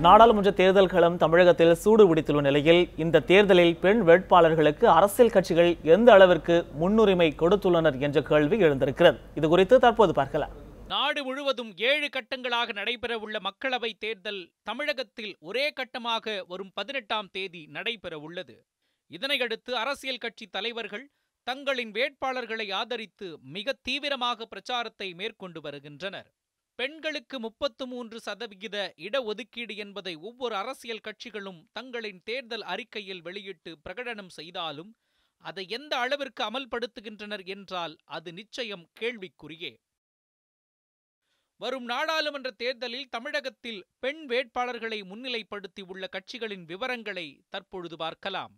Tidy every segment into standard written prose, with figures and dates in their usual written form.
நாடாளுமன்ற தேர்தல் களம் தமிழகத்தில் சூடு பிடித்துள்ள நிலையில் இந்த தேர்தலில் பெண் வேட்பாளர்களுக்கு அரசியல் கட்சிகள் எந்த அளவிற்கு முன்னுரிமை கொடுத்துள்ளனர் என்ற கேள்வி எழுந்திருக்கிறது. இது குறித்து தற்போது பார்க்கலாம். நாடு முழுவதும் 7 கட்டங்களாக நடைபெறவுள்ள மக்களவைத் தேர்தல் தமிழகத்தில் ஒரே கட்டமாக வரும் 18ஆம் தேதி நடைபெறவுள்ளது. இதனையடுத்து அரசியல் கட்சி தலைவர்கள் தங்களின் வேட்பாளர்களை ஆதரித்து மிக தீவிரமாக பிரச்சாரத்தை மேற்கொண்டு வருகின்றனர். பெண்களுக்கு 33% இடஒதுக்கீடு என்பதை ஒவ்வொரு அரசியல் கட்சிகளும் தங்களின் தேர்தல் அறிக்கையில் வெளியிட்டு பிரகடனம் செய்தாலும் அதை எந்த அளவிற்கு அமல்படுத்துகின்றனர் என்றால் அது நிச்சயம் கேள்விக்குறியே. வரும் நாடாளுமன்ற தேர்தலில் தமிழகத்தில் பெண் வேட்பாளர்களை முன்னிலைப்படுத்தி உள்ள கட்சிகளின் விவரங்களை தற்பொழுது பார்க்கலாம்.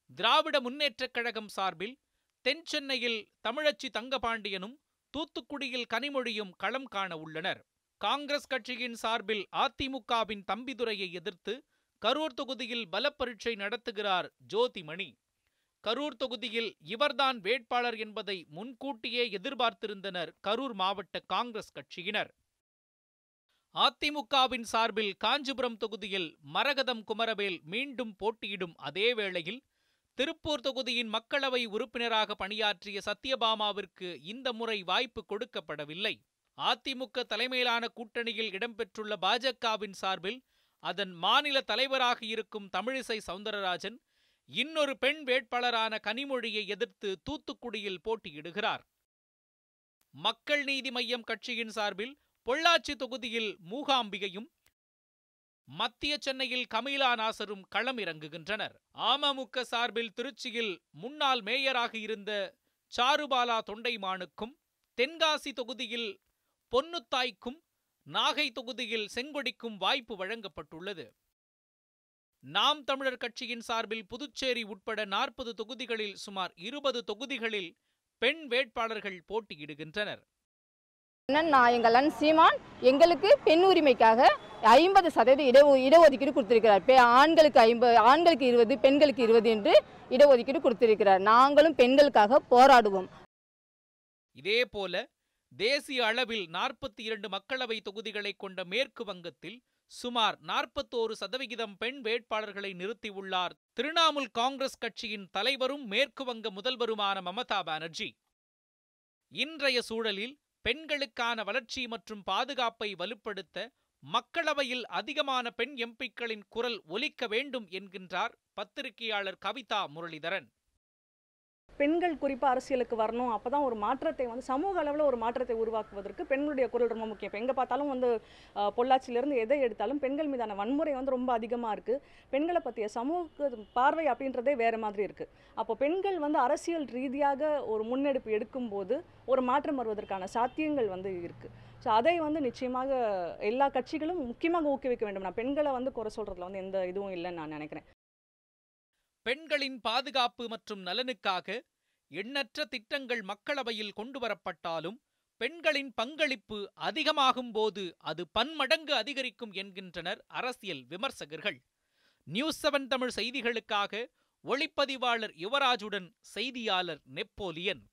திராவிட முன்னேற்றக் கழகம் சார்பில் தென் சென்னையில் தமிழச்சி தங்கபாண்டியனும் தூத்துக்குடியில் கனிமொழியும் களம் காண உள்ளனர். காங்கிரஸ் கட்சியின் சார்பில் அதிமுகவின் தம்பிதுரையை எதிர்த்து கரூர் தொகுதியில் பலப்பரீட்சை நடத்துகிறார் ஜோதிமணி. கரூர் தொகுதியில் இவர்தான் வேட்பாளர் என்பதை முன்கூட்டியே எதிர்பார்த்திருந்தனர் கரூர் மாவட்ட காங்கிரஸ் கட்சியினர். அதிமுகவின் சார்பில் காஞ்சிபுரம் தொகுதியில் மரகதம் குமரவேல் மீண்டும் போட்டியிடும் அதே வேளையில் திருப்பூர் தொகுதியின் மக்களவை உறுப்பினராக பணியாற்றிய சத்யபாமாவிற்கு இந்த முறை வாய்ப்பு கொடுக்கப்படவில்லை. அதிமுக தலைமையிலான கூட்டணியில் இடம்பெற்றுள்ள பாஜகவின் சார்பில் அதன் மாநில தலைவராக இருக்கும் தமிழிசை சவுந்தரராஜன் இன்னொரு பெண் வேட்பாளரான கனிமொழியை எதிர்த்து தூத்துக்குடியில் போட்டியிடுகிறார். மக்கள் நீதி மய்யம் கட்சியின் சார்பில் பொள்ளாச்சி தொகுதியில் மூகாம்பிகையும் மத்திய சென்னையில் கமீலா நாசரும் களம் இறங்குகின்றனர். அமமுக சார்பில் திருச்சியில் முன்னாள் மேயராக இருந்த சாருபாலா தொண்டைமானுக்கும், தென்காசி தொகுதியில் பொன்னுத்தாய்க்கும், நாகை தொகுதியில் செங்கொடிக்கும் வாய்ப்பு வழங்கப்பட்டுள்ளது. நாம் தமிழர் கட்சியின் சார்பில் புதுச்சேரி உட்பட 40 தொகுதிகளில் சுமார் 20 தொகுதிகளில் பெண் வேட்பாளர்கள் போட்டியிடுகின்றனர். எங்கள் அண்ணன் சீமான் எங்களுக்கு பெண் உரிமைக்காக 50% இடஒதுக்கீடு கொடுத்திருக்கிறார். ஆண்களுக்கு 20, பெண்களுக்கு 20 என்று இடஒதுக்கீடு கொடுத்திருக்கிறார். நாங்களும் பெண்களுக்காக போராடுவோம். இதேபோல தேசிய அளவில் 42 மக்களவை தொகுதிகளை கொண்ட மேற்கு வங்கத்தில் சுமார் 41% பெண் வேட்பாளர்களை நிறுத்தியுள்ளார் திரிணாமுல் காங்கிரஸ் கட்சியின் தலைவரும் மேற்கு வங்க முதல்வருமான மமதா பானர்ஜி. இன்றைய சூழலில் பெண்களுக்கான வளர்ச்சி மற்றும் பாதுகாப்பை வலுப்படுத்த மக்களவையில் அதிகமான பெண் எம்பிக்களின் குரல் ஒலிக்க வேண்டும் என்கின்றார் பத்திரிகையாளர் கவிதா முரளிதரன். பெண்கள் குறிப்பாக அரசியலுக்கு வரணும், அப்போ தான் ஒரு மாற்றத்தை சமூக அளவில் ஒரு மாற்றத்தை உருவாக்குவதற்கு பெண்களுடைய குரல் ரொம்ப முக்கியம். இப்போ எங்கே பார்த்தாலும் பொள்ளாச்சியிலேருந்து எதை எடுத்தாலும் பெண்கள் மீதான வன்முறை ரொம்ப அதிகமாக இருக்குது. பெண்களை பற்றிய சமூக பார்வை அப்படின்றதே வேறு மாதிரி இருக்குது. அப்போ பெண்கள் அரசியல் ரீதியாக ஒரு முன்னெடுப்பு எடுக்கும்போது ஒரு மாற்றம் வருவதற்கான சாத்தியங்கள் இருக்குது. ஸோ அதை நிச்சயமாக எல்லா கட்சிகளும் முக்கியமாக ஊக்குவிக்க வேண்டும். நான் பெண்களை குறை சொல்கிறதுல எந்த இதுவும் இல்லைன்னு நான் நினைக்கிறேன். பெண்களின் பாதுகாப்பு மற்றும் நலனுக்காக எண்ணற்ற திட்டங்கள் மக்களவையில் கொண்டுவரப்பட்டாலும் பெண்களின் பங்களிப்பு அதிகமாகும் போது அது பன்மடங்கு அதிகரிக்கும் என்கின்றனர் அரசியல் விமர்சகர்கள். நியூஸ் 7 தமிழ் செய்திகளுக்காக ஒளிப்பதிவாளர் யுவராஜுடன் செய்தியாளர் நெப்போலியன்.